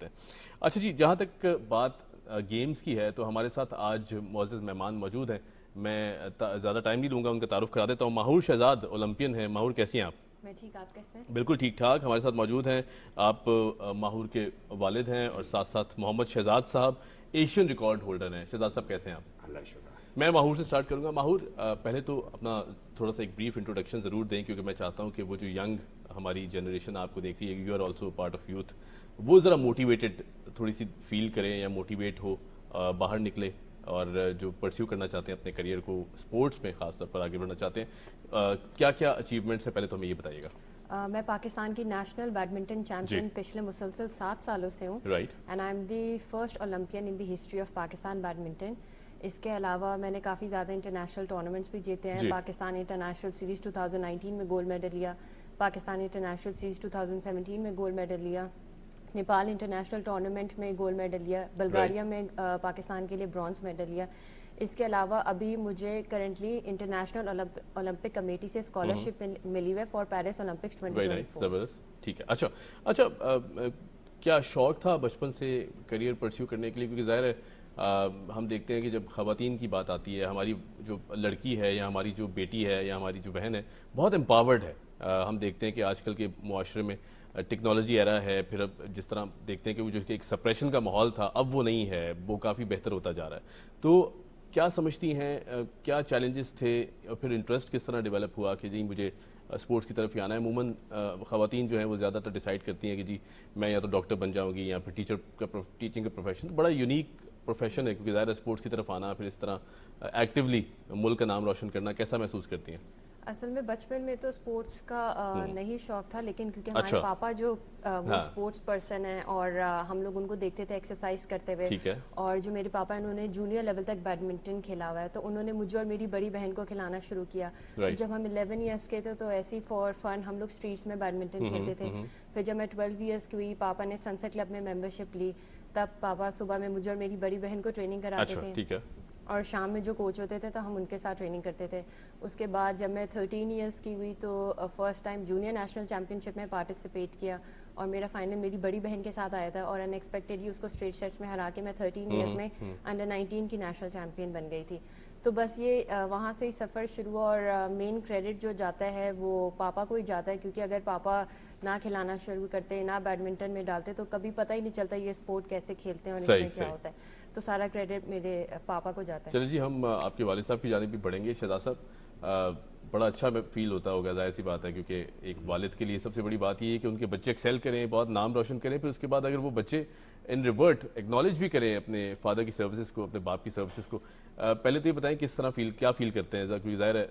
ہیں۔ اچھا جی، جہاں تک بات گیمز کی ہے تو ہمارے ساتھ آج معزز مہمان موجود ہیں۔ میں زیادہ ٹائم نہیں لوں گا، ان کا تعارف کرا دیتا ہوں۔ ماہور شہزاد اولمپئن ہیں۔ ماہور کیسی ہیں آپ؟ میں ٹھیک، آپ کیسے ہیں؟ بالکل ٹھیک ٹھاک۔ ہمارے ساتھ موجود ہیں آپ ماہور کے والد ہیں اور ساتھ ساتھ محمد شہزاد صاحب ایشین ریکارڈ ہولڈر ہیں۔ شہزاد صاحب کیسے ہیں آپ؟ اللہ شکر۔ میں ماہور سے سٹارٹ کروں گا۔ ماہور، پہلے تو اپنا تھوڑا سا ایک بریف انٹروڈکشن ضرور دیں، کیونکہ میں چاہتا ہوں کہ وہ جو ینگ ہماری جنریشن آپ کو دیکھ رہی ہے، you are also part of youth, وہ ذرا موٹیویٹڈ تھوڑی سی فیل کریں یا موٹیویٹ ہو، باہر نکلے اور جو پرسیو کرنا چاہتے ہیں اپنے کریئر کو اسپورٹس میں خاص طور پر آگے بڑھنا چاہتے ہیں، کیا کیا اچیومنٹس ہیں، پہلے تو ہمیں یہ بتائیے گا۔ میں پاکستان کی نیشنل بیڈمنٹن چیمپئن پچھلے مسلسل 7 سالوں سے ہوں، right, and I am the first Olympian in the history of Pakistan badminton. اس کے علاوہ میں نے کافی زیادہ انٹرنیشنل ٹورنامنٹس بھی جیتے ہیں۔ پاکستان انٹرنیشنل سیریز 2019 میں گولڈ میڈل لیا، پاکستان انٹرنیشنل سیریز 2017 میں گولڈ میڈل لیا، نیپال انٹرنیشنل ٹورنامنٹ میں گولڈ میڈل لیا، بلغاریہ میں پاکستان کے لیے برونز میڈل لیا۔ اس کے علاوہ ابھی مجھے کرنٹلی انٹرنیشنل اولمپک کمیٹی سے اسکالرشپ ملی ہوئی فار پیرس اولمپکس 2024۔ زبردست، ٹھیک ہے۔ اچھا، کیا شوق تھا بچپن سے کریئر پرسیو کرنے کے لیے؟ کیونکہ ظاہر ہے ہم دیکھتے ہیں کہ جب خواتین کی بات آتی ہے، ہماری جو لڑکی ہے یا ہماری جو بیٹی ہے یا ہماری جو بہن ہے بہت امپاورڈ ہے۔ ہم دیکھتے ہیں کہ آج کل کے معاشرے میں ٹیکنالوجی ایرا ہے، پھر اب جس طرح دیکھتے ہیں کہ وہ جو ایک سپریشن کا ماحول تھا اب وہ نہیں ہے، وہ کافی بہتر ہوتا جا رہا ہے۔ تو کیا سمجھتی ہیں کیا چیلنجز تھے اور پھر انٹرسٹ کس طرح ڈیولپ ہوا کہ جی مجھے اسپورٹس کی طرف ہی آنا ہے؟ عموماً خواتین جو ہیں وہ زیادہ تر ڈیسائیڈ کرتی ہیں کہ جی میں یا تو ڈاکٹر بن جاؤں گی یا پھر ٹیچنگ کا پروفیشن، بڑا یونیک پروفیشن ہے، کیونکہ ظاہر ہے اسپورٹس کی طرف آنا، پھر اس طرح ایکٹیولی ملک کا نام روشن کرنا، کیسا محسوس کرتی ہیں؟ اصل میں بچپن میں تو اسپورٹس کا نہیں شوق تھا، لیکن کیونکہ ہمارے پاپا جو وہ اسپورٹس پرسن ہیں اور ہم لوگ ان کو دیکھتے تھے ایکسرسائز کرتے ہوئے، اور جو میرے پاپا انہوں نے جونیئر لیول تک بیڈمنٹن کھیلا ہوا ہے، تو انہوں نے مجھے اور میری بڑی بہن کو کھلانا شروع کیا۔ جب ہم 11 ایئرس کے تھے تو ایسی فار فن ہم لوگ اسٹریٹس میں بیڈمنٹن کھیلتے تھے۔ پھر جب میں 12 ایئرس کی ہوئی، پاپا نے سنسیٹ کلب میں ممبرشپ لی، تب پاپا صبح میں مجھے اور میری بڑی بہن کو ٹریننگ کراتے تھے، اور شام میں جو کوچ ہوتے تھے تو ہم ان کے ساتھ ٹریننگ کرتے تھے۔ اس کے بعد جب میں 13 ایئرس کی ہوئی تو first time junior national championship میں پارٹیسپیٹ کیا، اور میرا فائنل میری بڑی بہن کے ساتھ آیا تھا، اور ان ایکسپیکٹڈلی اس کو اسٹریٹ سیٹس میں ہرا کے میں 13 ایئرس میں انڈر 19 کی نیشنل چیمپئن بن گئی تھی۔ تو بس یہ وہاں سے ہی سفر شروع ہوا، اور مین کریڈٹ جو جاتا ہے وہ پاپا کو ہی جاتا ہے، کیونکہ اگر پاپا نہ کھلانا شروع کرتے، نہ بیڈمنٹن میں ڈالتے، تو کبھی پتہ ہی نہیں چلتا یہ اسپورٹ کیسے کھیلتے ہیں اور اس میں کیا ہوتا ہے۔ تو سارا کریڈٹ میرے پاپا کو جاتا ہے۔ چلے جی، ہم آپ کے والد صاحب کی جانب بھی پڑھیں گے۔ شہزاد صاحب، بڑا اچھا فیل ہوتا ہوگا، ظاہر سی بات ہے، کیونکہ ایک والد کے لیے سب سے بڑی بات یہ ہے کہ ان کے بچے ایکسیل کریں، بہت نام روشن کریں، پھر اس کے بعد اگر وہ بچے ان ریورٹ ایکنالج بھی کریں اپنے فادر کی سروسز کو، اپنے باپ کی سروسز کو۔ پہلے تو یہ بتائیں کس طرح کیا فیل کرتے ہیں، کیونکہ ظاہر ہے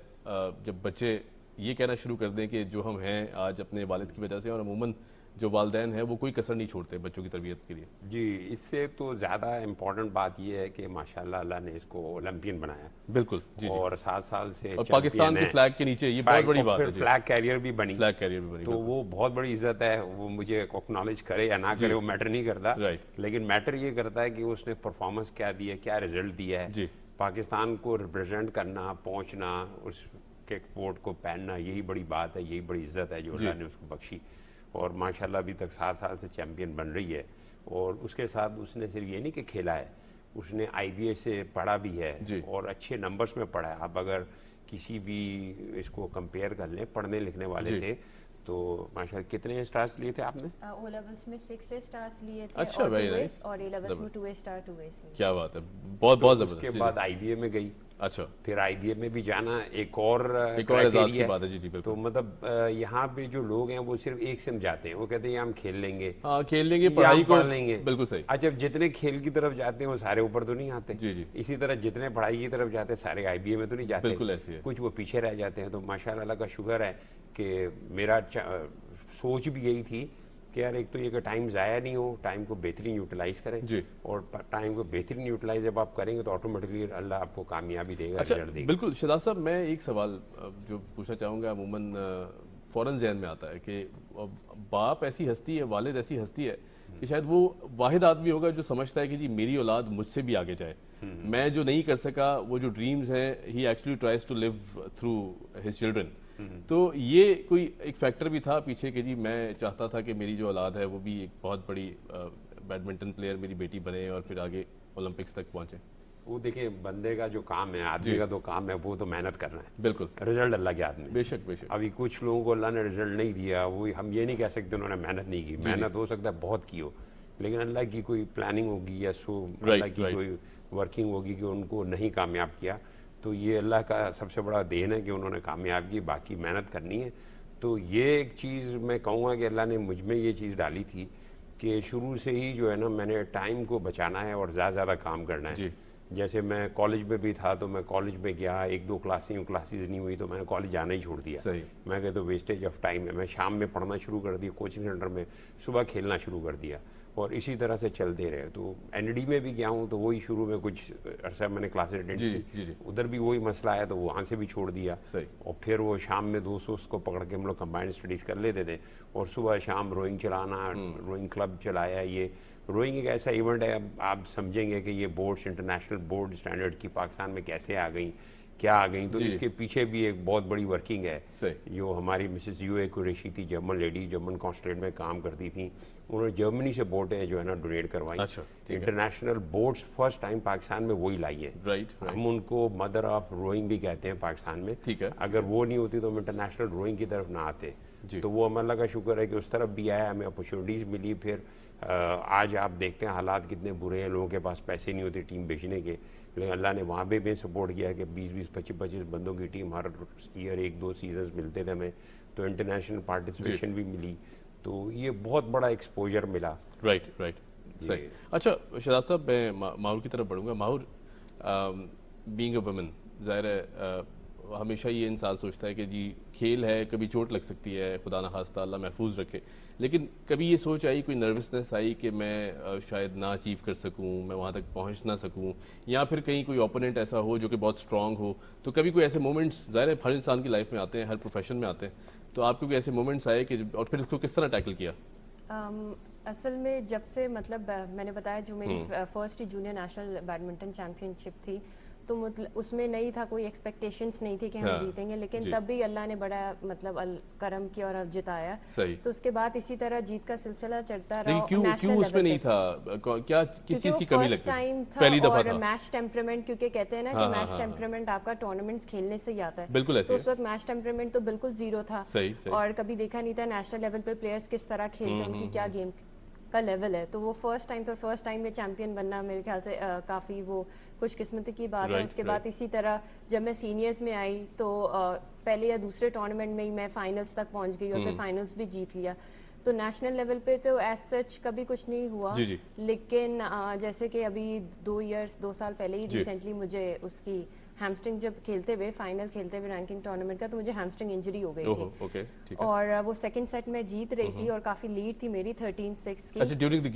جب بچے یہ کہنا شروع کر دیں کہ جو ہم ہیں آج اپنے والد کی وجہ سے، اور عموماً جو والدین ہیں وہ کوئی کسر نہیں چھوڑتے بچوں کی تربیت کے لیے۔ جی، اس سے تو زیادہ امپورٹنٹ بات یہ ہے کہ ماشاءاللہ اللہ نے اس کو اولمپئن بنایا، بالکل جی، اور 7 سال سے پاکستان کے فلیگ کے نیچے، یہ بہت بڑی بات ہے، فلیگ کیریئر بھی بنی، فلیگ کیریئر بھی بنی، تو وہ بہت بڑی عزت ہے۔ وہ مجھے اکنالج کرے یا نہ کرے وہ میٹر نہیں کرتا، لیکن میٹر یہ کرتا ہے کہ اس نے پرفارمنس کیا دی ہے، کیا رزلٹ دیا ہے۔ پاکستان کو ریپرزینٹ کرنا، پہنچنا، اس کے کوٹ کو پہننا، یہی بڑی بات ہے، یہی بڑی عزت ہے جو اللہ نے اس کو بخشی، اور ماشاءاللہ ابھی تک 7 سال سے چیمپئن بن رہی ہے۔ اور اس کے ساتھ اس نے صرف یہ نہیں کہ کھیلا ہے، اس نے آئی بی ایس سے پڑھا بھی ہے، اور اچھے نمبرز میں پڑھا ہے۔ اب اگر کسی بھی اس کو کمپیئر کر لیں پڑھنے لکھنے والے سے، تو ماشاءاللہ کتنے اسٹارز لیے تھے آپ نے؟ او لیولز میں 6 اسٹارز لیے تھے، اچھا، ویری نائس، اور اے لیولز میں 2 اسٹار 2 ایس لیے۔ کیا بات ہے، بہت بہت زبردست۔ اس کے بعد آئی بی اے میں گئی، اچھا، پھر آئی بی اے میں بھی جانا ایک اور اعزاز کی بات ہے۔ جی تو مطلب یہاں پہ جو لوگ ہیں وہ صرف ایک سمجھ جاتے ہیں، وہ کہتے ہیں ہم کھیل لیں گے، ہاں کھیل لیں گے، پڑھائی کو پڑھ لیں گے، بالکل صحیح۔ اچھا، جتنے کھیل کی طرف جاتے ہیں وہ سارے اوپر تو نہیں آتے، اسی طرح جتنے پڑھائی کی طرف جاتے ہیں سارے آئی بی اے میں تو نہیں جاتے، بالکل ایسے ہے، کچھ وہ پیچھے رہ جاتے ہیں۔ تو ماشاءاللہ اللہ کا شکر ہے کہ میرا سوچ بھی یہی تھی کہ یار ایک تو یہ کہ ٹائم ضائع نہیں ہو، ٹائم کو بہترین یوٹیلائز کریں، اور ٹائم کو بہترین یوٹیلائز جب آپ کریں گے تو آٹومیٹکلی اللہ آپ کو کامیابی دے گا، رزلٹ دے گا۔ بالکل۔ شہزاد صاحب، میں ایک سوال جو پوچھنا چاہوں گا، عموماً فوراً ذہن میں آتا ہے کہ باپ ایسی ہستی ہے، والد ایسی ہستی ہے کہ شاید وہ واحد آدمی ہوگا جو سمجھتا ہے کہ جی میری اولاد مجھ سے بھی آگے جائے، میں جو نہیں کر سکا، وہ جو ڈریمز ہیں، he actually tries to live through his children. تو یہ کوئی ایک فیکٹر بھی تھا پیچھے کہ جی میں چاہتا تھا کہ میری جو اولاد ہے وہ بھی ایک بہت بڑی بیڈمنٹن پلیئر میری بیٹی بنے اور پھر آگے اولمپکس تک پہنچے؟ وہ دیکھیں بندے کا جو کام ہے, آدمی کا تو کام ہے, وہ تو محنت کرنا ہے. بالکل, رزلٹ اللہ کے ہاتھ میں. بے شک بے شک. ابھی کچھ لوگوں کو اللہ نے رزلٹ نہیں دیا, وہ ہم یہ نہیں کہہ سکتے انہوں نے محنت نہیں کی. محنت ہو سکتا ہے بہت کی ہو, لیکن اللہ کی کوئی پلاننگ ہوگی یا اللہ کی کوئی ورکنگ ہوگی کہ ان کو نہیں کامیاب کیا. تو یہ اللہ کا سب سے بڑا دین ہے کہ انہوں نے کامیاب کی, باقی محنت کرنی ہے. تو یہ ایک چیز میں کہوں گا کہ اللہ نے مجھ میں یہ چیز ڈالی تھی کہ شروع سے ہی جو ہے نا میں نے ٹائم کو بچانا ہے اور زیادہ زیادہ کام کرنا ہے. جیسے میں کالج میں بھی تھا تو میں کالج میں گیا, 1-2 کلاسز نہیں ہوئی تو میں نے کالج جانا ہی چھوڑ دیا. میں کہتا ویسٹیج آف ٹائم ہے. میں شام میں پڑھنا شروع کر دیا کوچنگ سینٹر میں, صبح کھیلنا شروع کر دیا, اور اسی طرح سے چلتے رہے. تو این ڈی میں بھی گیا ہوں تو وہی شروع میں کچھ عرصہ میں نے کلاسز اٹینڈ کی, ادھر بھی وہی مسئلہ آیا تو وہاں سے بھی چھوڑ دیا. اور پھر وہ شام میں دوست کو پکڑ کے ہم لوگ کمبائنڈ اسٹڈیز کر لیتے تھے, اور صبح شام روئنگ چلانا, روئنگ کلب چلایا. یہ روئنگ ایک ایسا ایونٹ ہے, اب آپ سمجھیں گے کہ یہ بورڈس انٹرنیشنل بورڈ اسٹینڈرڈ کی پاکستان میں کیسے آ گئیں, کیا آ گئیں. تو اس کے پیچھے بھی ایک بہت بڑی ورکنگ ہے. جو ہماری مسز یو اے قریشی تھی, جرمن لیڈی, جرمن کانسولیٹ میں کام کرتی تھیں, انہوں نے جرمنی سے بوٹیں جو ہے نا ڈونیٹ کروائی. International boards first time Pakistan میں وہی لائی ہیں. ہم ان کو مدر آف روئنگ بھی کہتے ہیں پاکستان میں. اگر وہ نہیں ہوتی تو ہم انٹرنیشنل روئنگ کی طرف نہ آتے. تو وہ ہم اللہ کا شکر ہے کہ اس طرف بھی آیا, ہمیں اپرچونیٹیز ملی. پھر آج آپ دیکھتے ہیں حالات کتنے برے ہیں, لوگوں کے پاس پیسے نہیں ہوتے ٹیم بھیجنے کے, لیکن اللہ نے وہاں پہ بھی سپورٹ کیا کہ 20-25 بندوں کی ٹیم ہر ایئر 1-2 سیزنز ملتے تھے ہمیں, تو انٹرنیشنل پارٹیسپیشن بھی ملی. تو یہ بہت بڑا ایکسپوجر ملا. رائٹ. صحیح. اچھا شہزاد صاحب, میں ماہور کی طرف بڑھوں گا. ماہور, بینگ اے وومن, ظاہر ہے ہمیشہ یہ انسان سوچتا ہے کہ جی کھیل ہے, کبھی چوٹ لگ سکتی ہے, خدا نخواستہ اللہ محفوظ رکھے, لیکن کبھی یہ سوچ آئی, کوئی نروسنس آئی کہ میں شاید نہ اچیو کر سکوں, میں وہاں تک پہنچ نہ سکوں, یا پھر کہیں کوئی اوپوننٹ ایسا ہو جو کہ بہت اسٹرانگ ہو؟ تو کبھی کوئی ایسے مومنٹس ظاہر ہے ہر انسان کی لائف میں آتے ہیں, ہر پروفیشن میں آتے ہیں, تو آپ کو کوئی ایسے مومنٹس آئے کہ اور پھر اس کو کس طرح ٹیکل کیا؟ اصل میں جب سے مطلب میں نے بتایا جو میری first junior national badminton championship تھی, تو اس میں نہیں تھا, کوئی ایکسپیکٹیشنز نہیں تھی کہ ہم جیتیں گے, لیکن تب بھی اللہ نے بڑا مطلب کرم کیا اور جتایا. تو اس کے بعد اسی طرح جیت کا سلسلہ چلتا رہا. کیوں اس میں نہیں تھا, کیا کس چیز کی کمی لگتی ہے؟ پہلی دفعہ تھا. میچ ٹیمپرامنٹ, کیونکہ کہتے ہیں نا کہ میچ ٹیمپرامنٹ آپ کا ٹورنامنٹس کھیلنے سے ہی آتا ہے. بالکل. تو اس وقت میچ ٹیمپرامنٹ تو بالکل زیرو تھا, اور کبھی دیکھا نہیں تھا نیشنل لیول پہ پلیئرس کس طرح کھیلتے ہیں, ان کی کیا گیم کا لیول ہے. تو وہ فرسٹ ٹائم میں چیمپئن بننا میرے خیال سے کافی وہ خوش قسمتی کی بات ہے. اس کے بعد اسی طرح جب میں سینئرز میں آئی تو پہلے یا دوسرے ٹورنامنٹ میں ہی میں فائنلز تک پہنچ گئی, اور پھر فائنلز بھی جیت لیا. تو نیشنل لیول پہ تو ایز سچ کبھی کچھ نہیں ہوا, لیکن جیسے کہ ابھی 2 سال پہلے ہی ریسنٹلی مجھے اس کی ہیمسٹرنگ, جب کھیلتے ہوئے فائنل کھیلتے ہوئے رینکنگ ٹورنامنٹ کا, تو مجھے ہیمسٹرنگ انجری ہو گئی تھی, اور وہ سیکنڈ سیٹ میں جیت رہی تھی, اور کافی لیڈ تھی میری 13-6 کی. ڈیورنگ دی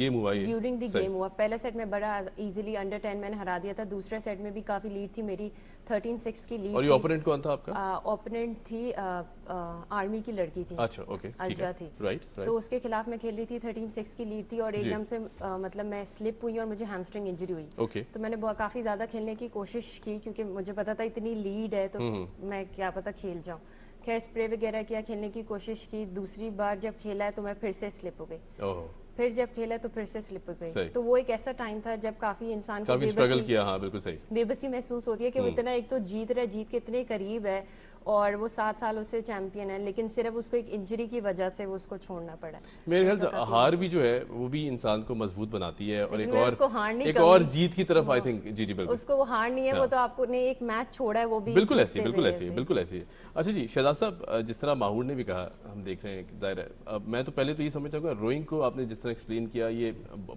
گیم ہوا. پہلا سیٹ میں بڑا ایزیلی انڈر 10 میں نے ہرا دیا تھا, دوسرے سیٹ میں بھی کافی لیڈ تھی میری, 13-6 کی لیڈ. اور یہ اوپوننٹ کون تھا آپ کا؟ اوپوننٹ تھی آرمی کی لڑکی تھی, الجا تھی. تو اس کے خلاف میں کھیل رہی تھی, 13-6 کی لیڈ تھی, اور ایک دم سے مطلب میں سلپ ہوئی اور مجھے ہیمسٹرنگ انجری ہوئی. تو میں نے کافی زیادہ کھیلنے کی کوشش کی, کیونکہ مجھے پتا تھا اتنی لیڈ ہے تو میں کیا پتا کھیل جاؤں. خیر اسپرے وغیرہ کیا, کھیلنے کی کوشش کی. دوسری بار جب کھیلا ہے تو میں پھر سے سلپ ہو گئی, پھر جب کھیلا تو پھر سے سلپ ہو گئی. تو وہ ایک ایسا ٹائم تھا جب کافی انسان کو بے بسی محسوس ہوتی ہے کہ وہ اتنا ایک تو جیت کے اتنے قریب ہے, اور وہ 7 سالوں سے چیمپئن ہے, لیکن صرف اس کو ایک انجری کی وجہ سے وہ اس کو چھوڑنا پڑا. میرے خیال سے ہار بھی جو ہے وہ بھی انسان کو مضبوط بناتی ہے, اور ایک اور جیت کی طرف آئی تھنک. جی بالکل, اس کو وہ ہار نہیں ہے, وہ تو آپ نے ایک میچ چھوڑا ہے, وہ بھی بالکل ایسی ہے. اچھا جی شہزاد صاحب, جس طرح ماہور نے بھی کہا, ہم دیکھ رہے ہیں ظاہر ہے, میں تو پہلے تو یہ سمجھ چاہوں گا روئنگ کو آپ نے جس طرح ایکسپلین کیا, یہ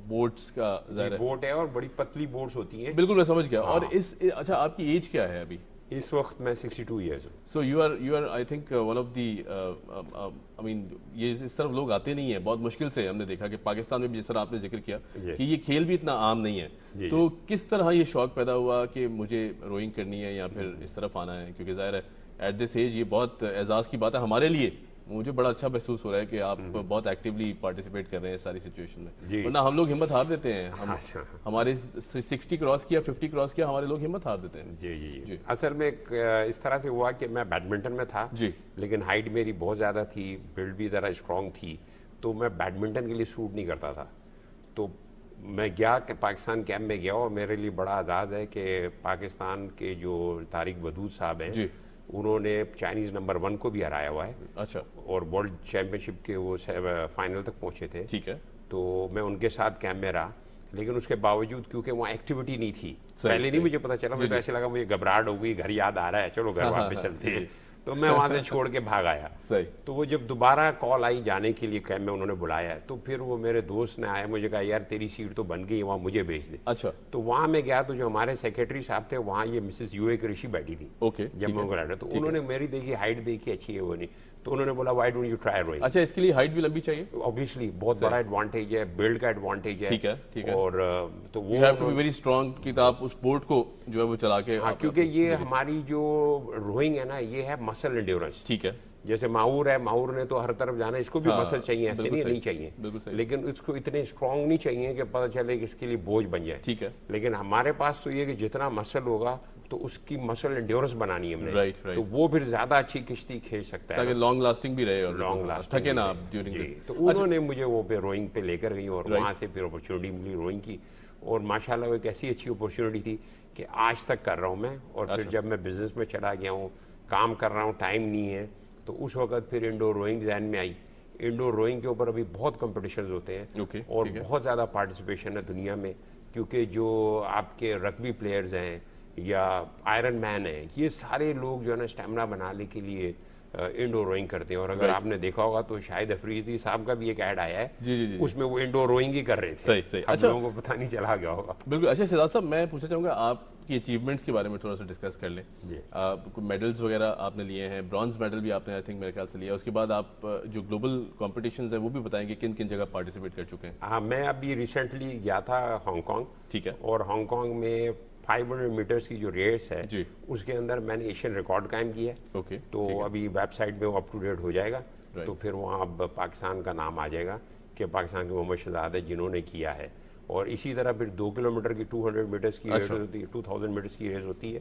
بوٹس کا ظاہر ہے بوٹ ہے, اور بڑی پتلی بوٹس ہوتی ہیں. بالکل میں سمجھ گیا. اور اچھا آپ کی ایج کیا ہے ابھی؟ اس وقت میں 62 ایئرز ہوں. So you are I think one of the I mean, یہ اس طرف لوگ آتے نہیں ہیں, بہت مشکل سے ہم نے دیکھا کہ پاکستان میں بھی جس طرح آپ نے ذکر کیا کہ یہ کھیل بھی اتنا عام نہیں ہے. تو کس طرح یہ شوق پیدا ہوا کہ مجھے روئنگ کرنی ہے یا پھر اس طرف آنا ہے؟ کیونکہ ظاہر ہے ایٹ دس ایج یہ بہت اعزاز کی بات ہے ہمارے لیے. مجھے بڑا اچھا محسوس ہو رہا ہے کہ آپ بہت ایکٹیولی پارٹیسپیٹ کر رہے ہیں ساری سچویشن میں, ورنہ ہم لوگ ہمت ہار دیتے ہیں. ہمارے 60 کراس کیا, 50 کراس کیا, ہمارے لوگ ہمت ہار دیتے ہیں. جی اصل میں اس طرح سے ہوا کہ میں بیڈمنٹن میں تھا, لیکن ہائٹ میری بہت زیادہ تھی, بلڈ بھی ذرا اسٹرانگ تھی, تو میں بیڈمنٹن کے لیے سوٹ نہیں کرتا تھا. تو میں گیا کہ پاکستان کیمپ میں گیا اور میرے لیے بڑا اعزاز ہے کہ پاکستان کے جو طارق ودود صاحب ہیں انہوں نے چائنیز نمبر 1 کو بھی ہرایا ہوا ہے. اچھا. اور ورلڈ چیمپئن شپ کے وہ فائنل تک پہنچے تھے. ٹھیک ہے. تو میں ان کے ساتھ کیمپ میں رہا, لیکن اس کے باوجود کیونکہ وہاں ایکٹیویٹی نہیں تھی, پہلے نہیں مجھے پتا چلا, مجھے تو ایسے لگا مجھے گھبراہٹ ہو گئی, گھر یاد آ رہا ہے, چلو گھر واپس چلتے ہیں, تو میں وہاں سے چھوڑ کے بھاگ آیا. تو وہ جب دوبارہ کال آئی جانے کے لیے کیمپ میں, انہوں نے بلایا ہے, تو پھر وہ میرے دوست نے آیا, مجھے کہا یار تیری سیٹ تو بن گئی ہے, وہاں مجھے بھیج دے. اچھا. تو وہاں میں گیا تو جو ہمارے سیکرٹری صاحب تھے وہاں یہ مسز یو اے قریشی بیٹھی تھی. جب میں ان کو رہا, تو انہوں نے میری دیکھی ہائٹ دیکھی اچھی ہے وہ نہیں, تو انہوں نے بولا why don't you try rowing. اچھا, اس کے لیے ہائٹ بھی لمبی چاہیے. obviously بہت بڑا ایڈوانٹیج ہے, بلڈ کا ایڈوانٹیج ہے. ٹھیک ہے. اور تو وہ you have to be very strong کہ آپ اس بورڈ کو جو ہے وہ چلا کے, کیونکہ یہ ہماری جو روئنگ ہے نا یہ ہے مسل انڈیورنس. ٹھیک ہے. جیسے ماہور ہے, ماہور نے تو ہر طرف جانا, اس کو بھی مسل چاہیے, ایسے نہیں چاہیے, لیکن اس کو اتنے اسٹرانگ نہیں چاہیے کہ پتہ چلے کہ اس کے لیے بوجھ بن جائے. ٹھیک ہے. لیکن ہمارے پاس تو یہ کہ جتنا مسل ہوگا تو اس کی مسل انڈیورنس بنانی ہے ہم نے, تو وہ پھر زیادہ اچھی کشتی کھینچ سکتا ہے, تاکہ لانگ لاسٹنگ بھی رہے اور لانگ لاسٹنگ تھکے نا آپ ڈیورنگ. تو انہوں نے مجھے وہ پہ روئنگ پہ لے کر گئی اور وہاں سے پھر اپرچونیٹی ملی روئنگ کی, اور ماشاءاللہ وہ ایک ایسی اچھی اپرچونیٹی تھی کہ آج تک کر رہا ہوں میں. اور پھر جب میں بزنس میں چلا گیا ہوں, کام کر رہا ہوں, ٹائم نہیں ہے, تو اس وقت پھر انڈور روئنگ ذہن میں آئی. انڈور روئنگ کے اوپر ابھی بہت کمپٹیشنز ہوتے ہیں اور بہت زیادہ پارٹیسپیشن ہے دنیا میں, کیونکہ جو آپ کے رگبی پلیئرز ہیں یا آئرن مین ہیں, یہ سارے لوگ جو ہے نا اسٹیمنا بنانے کے لیے انڈور روئنگ کرتے ہیں. اور اگر آپ نے دیکھا ہوگا تو شاہد افریدی صاحب کا بھی ایک ایڈ آیا ہے, اس میں وہ انڈور روئنگ ہی کر رہے تھے. صحیح. لوگوں کو پتہ نہیں چلا گیا ہوگا. بالکل. اچھا شہزاد صاحب, میں پوچھنا چاہوں گا آپ کی اچیومنٹس کے بارے میں تھوڑا سا ڈسکس کر لیں. میڈلز وغیرہ آپ نے لیے ہیں, برانز میڈل بھی آپ نے آئی تھنک میرے خیال سے لیا, اس کے بعد آپ جو گلوبل کمپٹیشنز ہیں وہ بھی بتائیں گے کن کن جگہ پارٹیسپیٹ کر چکے ہیں. ہاں, میں ابھی ریسنٹلی گیا تھا ہانگ کانگ. ٹھیک ہے. اور ہانگ کانگ میں 500 میٹرز کی جو ریس ہے اس کے اندر میں نے ایشین ریکارڈ قائم کیا ہے. تو ابھی ویب سائٹ میں وہ اپ ٹو ڈیٹ ہو جائے گا, تو پھر وہاں اب پاکستان کا نام آ جائے گا کہ پاکستان کے محمد شہزاد ہے جنہوں نے کیا ہے. اور اسی طرح پھر 2 کلومیٹر کی 200 میٹرز کی ریس ہوتی ہے, 2000 میٹرز کی ریس ہوتی ہے,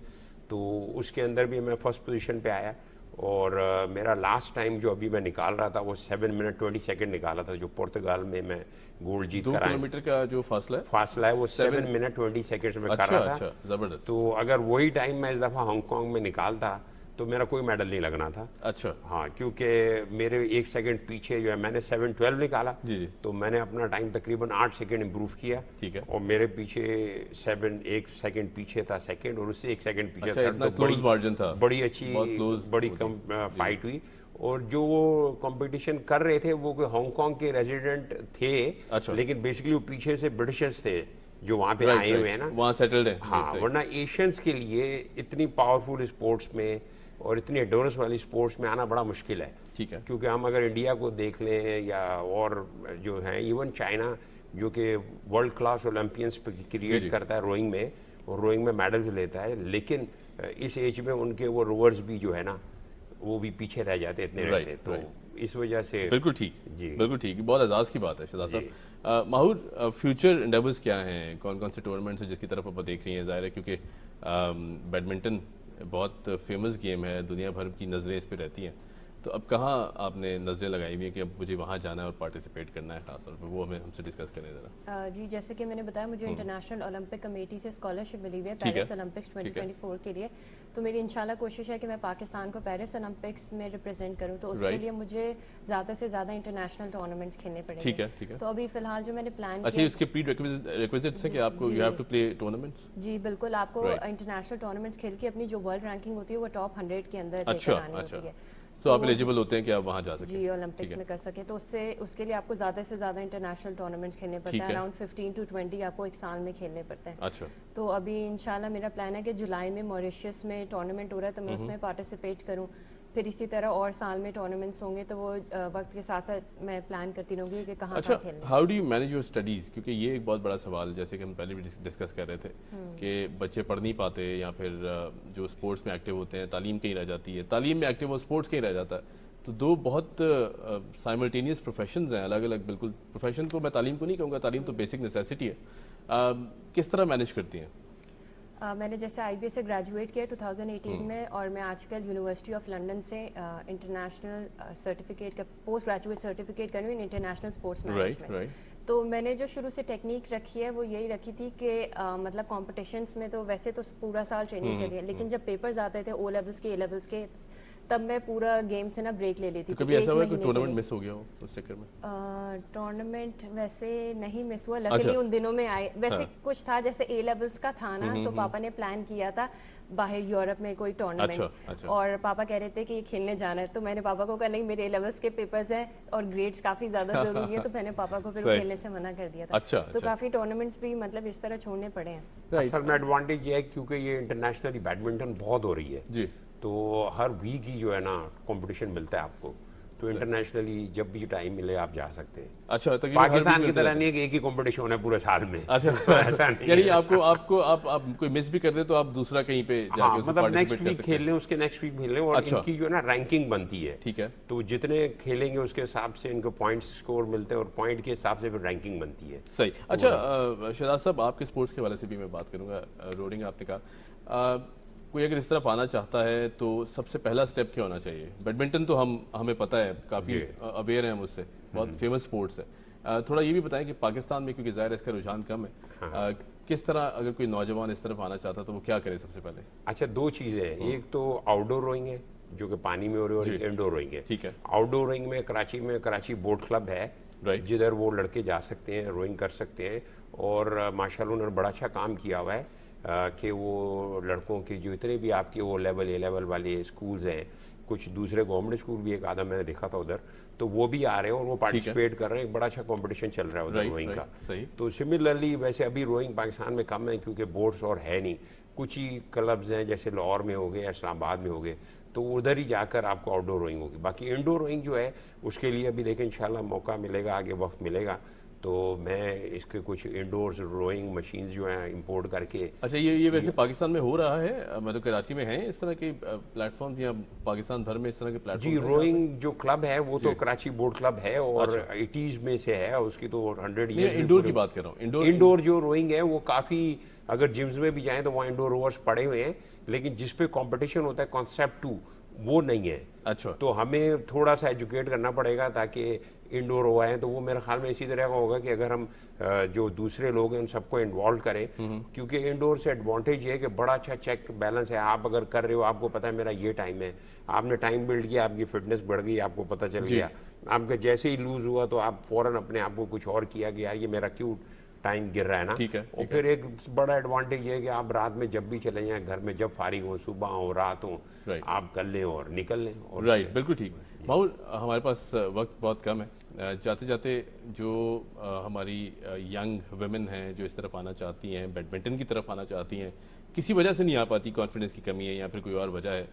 تو اس کے اندر بھی میں فرسٹ پوزیشن پہ آیا. اور میرا لاسٹ ٹائم جو ابھی میں نکال رہا تھا وہ 7 منٹ 20 سیکنڈ نکالا تھا, جو پرتگال میں گولڈ جیت کر آیا. 2 کلومیٹر کا جو فاصلہ ہے وہ 7 منٹ 20 سیکنڈز میں کر رہا تھا. زبردست. تو اگر وہی ٹائم میں اس دفعہ ہانگ کانگ میں نکالتا تو میرا کوئی میڈل نہیں لگنا تھا. اچھا. ہاں, کیونکہ میرے 1 سیکنڈ پیچھے جو ہے, میں نے 7:12 نکالا, تو میں نے اپنا ٹائم تقریباً 8 سیکنڈ امپروو کیا. ٹھیک ہے. اور میرے پیچھے 1 سیکنڈ پیچھے تھا سیکنڈ, اور اس سے 1 سیکنڈ پیچھے تھا. بڑی اچھی بڑی فائٹ ہوئی. اور جو وہ کمپٹیشن کر رہے تھے وہ ہانگ کانگ کے ریزیڈنٹ تھے, لیکن بیسکلی وہ پیچھے سے برٹشرز تھے جو وہاں پہ آئے ہوئے ہیں نا, وہاں سیٹلڈ ہیں. ہاں, ورنہ ایشینز کے لیے اتنی پاورفل اسپورٹس میں اور اتنی ایڈورنس والی اسپورٹس میں آنا بڑا مشکل ہے. ٹھیک ہے. کیونکہ ہم اگر انڈیا کو دیکھ لیں یا اور جو ہیں, ایون چائنا جو کہ ورلڈ کلاس اولمپئنس کریٹ کرتا ہے روئنگ میں, اور روئنگ میں میڈلز لیتا ہے, لیکن اس ایج میں ان کے وہ روورز بھی جو ہے نا وہ بھی پیچھے رہ جاتے اتنے رہتے. تو اس وجہ سے بالکل ٹھیک. بالکل ٹھیک, بہت اعزاز کی بات ہے شہزاد صاحب. ماہور, فیوچر انڈیورز کیا ہیں, کون کون سے ٹورنامنٹس ہیں جس کی طرف آپ دیکھ رہی ہیں؟ ظاہر ہے کیونکہ بیڈمنٹن بہت فیمس گیم ہے, دنیا بھر کی نظریں اس پہ رہتی ہیں, تو اب کہاں آپ نے نظریں لگائی ہوئی ہیں کہ اب مجھے وہاں جانا ہے اور پارٹیسپیٹ کرنا ہے خاص طور پہ, وہ ہم سے ڈسکس کریں ذرا. جی, جیسے کہ میں نے بتایا مجھے انٹرنیشنل اولمپک کمیٹی سے اسکالرشپ ملی ہوئی ہے پیرس اولمپکس 2024 کے لیے, تو میری انشاءاللہ کوشش ہے کہ میں پاکستان کو پیرس اولمپکس میں ریپرزینٹ کروں, تو اس کے لیے مجھے زیادہ سے زیادہ انٹرنیشنل ٹورنامنٹس کھیلنے پڑیں گے. ٹھیک ہے. تو ابھی فی الحال جو میں نے پلان کیا, اچھا اس کے پری ریکویزٹس ہیں کہ آپ کو you have to play tournaments? جی بالکل, آپ کو انٹرنیشنل ٹورنامنٹس کھیل کے اپنی جو ورلڈ رینکنگ ہوتی ہے وہ ٹاپ 100 کے اندر لے کر آنی ہوتی ہے. تو آپ ایلیجیبل ہوتے ہیں کہ آپ وہاں جا سکیں؟ جی, اولمپکس میں کر سکیں, تو اس کے لیے آپ کو زیادہ سے زیادہ انٹرنیشنل ٹورنامنٹس کھیلنے پڑتے ہیں, اراؤنڈ 15 to 20 آپ کو ایک سال میں کھیلنے پڑتے ہیں. اچھا. تو ابھی انشاءاللہ میرا پلان ہے کہ جولائی میں موریشیس میں ٹورنامنٹ ہو رہا ہے, تو میں اس میں پارٹیسپیٹ کروں. پھر اسی طرح اور سال میں ٹورنامنٹس ہوں گے, تو وہ وقت کے ساتھ ساتھ میں پلان کرتی رہوں گی کہ کہاں کہاں کھیلنا. اچھا, how do you manage your studies? کیونکہ یہ ایک بہت بڑا سوال, جیسے کہ ہم پہلے بھی ڈسکس کر رہے تھے کہ بچے پڑھ نہیں پاتے, یا پھر جو اسپورٹس میں ایکٹیو ہوتے ہیں تعلیم کہیں رہ جاتی ہے, تعلیم میں ایکٹیو ہو اسپورٹس کہیں رہ جاتا ہے. تو دو بہت سائملٹینیس پروفیشنز ہیں, الگ الگ بالکل پروفیشن کو میں تعلیم کو نہیں کہوں گا, تعلیم تو بیسک نیسیسٹی ہے. کس طرح مینیج کرتی ہیں؟ میں نے جیسے آئی بی ایس سے گریجویٹ کیا 2018 میں, اور میں آج کل یونیورسٹی آف لنڈن سے انٹرنیشنل سرٹیفکیٹ کا پوسٹ گریجویٹ سرٹیفکیٹ کر رہی ہوں ان انٹرنیشنل اسپورٹس مینجمنٹ. تو میں نے جو شروع سے ٹیکنیک رکھی ہے وہ یہی رکھی تھی کہ مطلب کمپٹیشنز میں تو ویسے تو پورا سال ٹریننگ چلی ہے، لیکن جب پیپرز آتے تھے او لیولز کے اے لیولز کے تب میں پورا گیم سے نا بریک لے لیتی تھی. کبھی ایسا ہوا کہ ٹورنامنٹ مس ہو گیا ہو اس چکر میں؟ ٹورنامنٹ ویسے نہیں مس ہوا، لکیلی ان دنوں میں آئے. ویسے کچھ تھا جیسے اے لیولز کا تھا نا، تو پاپا نے پلان کیا تھا باہر یورپ میں کوئی ٹورنامنٹ، اور پاپا کہہ رہے تھے کہ یہ کھیلنے جانا ہے. تو میں نے پاپا کو کہا نہیں میرے اے لیولز کے پیپرز ہیں اور گریڈز کافی زیادہ ضروری ہے، تو میں نے پاپا کو پھر کھیلنے سے منع کر دیا تھا. تو کافی ٹورنامنٹس بھی مطلب اس طرح چھوڑنے پڑے ہیں. اصل میں ایڈوانٹیج یہ ہے کیونکہ یہ انٹرنیشنلی بیڈمنٹن بہت ہو رہی ہے جی، تو ہر ویک ہی جو ہے نا کمپٹیشن ملتا ہے آپ کو، تو انٹرنیشنلی جب بھی ٹائم ملے آپ جا سکتے ہیں. اچھا، پاکستان کی طرح نہیں ہے کہ ایک ہی کمپٹیشن ہے پورے سال میں. اچھا ایسا نہیں، یعنی آپ کوئی مس بھی کر دیں تو آپ دوسرا کہیں پہ جا کے مطلب نیکسٹ ویک کھیل لیں، اس کے نیکسٹ ویک کھیل لیں، اور ان کی جو ہے نا رینکنگ بنتی ہے. ٹھیک ہے، تو جتنے کھیلیں گے اس کے حساب سے ان کو پوائنٹس اسکور ملتے ہیں، اور پوائنٹ کے حساب سے پھر رینکنگ بنتی ہے. صحیح. اچھا شہزاد صاحب، آپ کے اسپورٹس کے حوالے سے بھی میں بات کروں گا. روڈنگ آپ نے کہا، کوئی اگر اس طرف آنا چاہتا ہے تو سب سے پہلا سٹیپ کیا ہونا چاہیے؟ بیڈمنٹن تو ہمیں پتہ ہے، کافی اویئر ہیں ہم اس سے، بہت فیمس اسپورٹس ہے. تھوڑا یہ بھی بتائیں کہ پاکستان میں کیونکہ ظاہر ہے اس کا رجحان کم ہے، کس طرح اگر کوئی نوجوان اس طرف آنا چاہتا تو وہ کیا کرے سب سے پہلے؟ اچھا، دو چیزیں ہیں، ایک تو آؤٹ ڈور روئنگ ہے جو کہ پانی میں ہو رہی ہے، اور ایک انڈور روئنگ ہے. ٹھیک ہے. آؤٹ ڈور روئنگ میں کراچی بوٹ کلب ہے جدھر وہ لڑکے جا سکتے ہیں، روئنگ کر سکتے ہیں، اور ماشاء اللہ انہوں نے بڑا اچھا کام کیا ہوا ہے کہ وہ لڑکوں کے جو اتنے بھی آپ کے وہ لیول اے لیول والے اسکولز ہیں، کچھ دوسرے گورنمنٹ اسکول بھی ایک آدھا میں نے دیکھا تھا ادھر، تو وہ بھی آ رہے ہیں اور وہ پارٹیسپیٹ کر رہے ہیں. ایک بڑا اچھا کمپٹیشن چل رہا ہے ادھر روئنگ کا. تو سملرلی ویسے ابھی روئنگ پاکستان میں کم ہے کیونکہ بورڈز اور ہے نہیں، کچھ ہی کلبز ہیں جیسے لاہور میں ہو گئے، اسلام آباد میں ہو گئے، تو ادھر ہی جا کر آپ کو آؤٹ ڈور روئنگ ہوگی. باقی انڈور روئنگ جو ہے اس کے لیے ابھی دیکھیں انشاءاللہ موقع ملے گا، آگے وقت ملے گا تو میں اس کے کچھ انڈورز روئنگ مشینز جو ہیں امپورٹ کر کے. اچھا، یہ ویسے پاکستان میں ہو رہا ہے؟ مطلب کراچی میں ہیں اس طرح کے پلیٹ فارم یا پاکستان بھر میں اس طرح کے پلیٹ فارم؟ جی، روئنگ جو کلب ہے وہ تو کراچی بورڈ کلب ہے اور 80s میں سے ہے، اس کی تو 100 ایئرز. انڈور کی بات کر رہا ہوں. انڈور جو روئنگ ہے وہ کافی، اگر جمز میں بھی جائیں تو وہاں انڈور روورز پڑے ہوئے ہیں، لیکن جس پہ کمپٹیشن ہوتا ہے کانسیپٹ 2 وہ نہیں ہے. اچھا، تو ہمیں تھوڑا سا ایجوکیٹ کرنا پڑے گا تاکہ انڈور ہوا ہے. تو وہ میرے خیال میں اسی طرح کا ہوگا کہ اگر ہم جو دوسرے لوگ ہیں ان سب کو انوالو کریں، کیونکہ انڈور سے ایڈوانٹیج یہ ہے کہ بڑا اچھا چیک بیلنس ہے. آپ اگر کر رہے ہو، آپ کو پتہ ہے میرا یہ ٹائم ہے، آپ نے ٹائم بلڈ کیا، آپ کی فٹنس بڑھ گئی، آپ کو پتہ چل گیا، آپ کا جیسے ہی لوز ہوا تو آپ فوراً اپنے آپ کو کچھ اور کیا کہ یار یہ میرا کیوں ٹائم گر رہا ہے نا. اور پھر ایک بڑا ایڈوانٹیج یہ ہے کہ آپ رات میں جب بھی چلے جائیں، گھر میں جب فارغ ہوں، صبح ہوں رات ہوں، آپ کر لیں اور نکل لیں. رائٹ، بالکل ٹھیک. ماحول، ہمارے پاس وقت بہت کم ہے. جاتے جاتے جو ہماری ینگ ویمن ہیں جو اس طرف آنا چاہتی ہیں، بیڈمنٹن کی طرف آنا چاہتی ہیں، کسی وجہ سے نہیں آ پاتی، کانفیڈنس کی کمی ہے یا پھر کوئی اور وجہ ہے،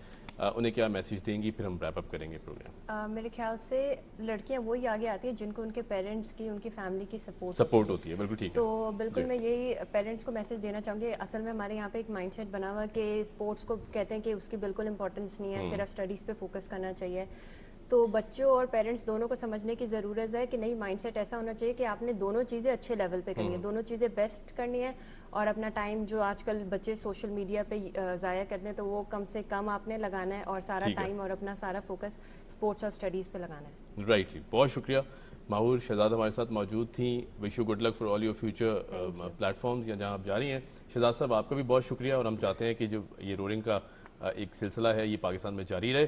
انہیں کیا میسیج دیں گی؟ پھر ہم ریپ اپ کریں گے پروگرام. میرے خیال سے لڑکیاں وہی آگے آتی ہیں جن کو ان کے پیرنٹس کی، ان کی فیملی کی سپورٹ ہوتی ہے. بالکل ٹھیک. تو بالکل میں یہی پیرنٹس کو میسج دینا چاہوں گی. اصل میں ہمارے یہاں پہ ایک مائنڈ سیٹ بنا ہوا کہ اسپورٹس کو کہتے ہیں کہ اس کی بالکل امپورٹنس نہیں ہے، صرف اسٹڈیز پہ فوکس کرنا چاہیے. تو بچوں اور پیرنٹس دونوں کو سمجھنے کی ضرورت ہے کہ نہیں، مائنڈ سیٹ ایسا ہونا چاہیے کہ آپ نے دونوں چیزیں اچھے لیول پہ کرنی ہے، دونوں چیزیں بیسٹ کرنی ہے، اور اپنا ٹائم جو آج کل بچے سوشل میڈیا پہ ضائع کرتے ہیں تو وہ کم سے کم آپ نے لگانا ہے، اور سارا ٹائم اور اپنا سارا فوکس اسپورٹس اور اسٹڈیز پہ لگانا ہے. رائٹ جی، بہت شکریہ. ماہور شہزاد ہمارے ساتھ موجود تھیں. Wish you good luck for all your future platforms یا جہاں آپ جا رہی ہیں. شہزاد صاحب، آپ کا بھی بہت شکریہ، اور ہم چاہتے ہیں کہ جو یہ روڈنگ کا ایک سلسلہ ہے یہ پاکستان میں جاری رہے.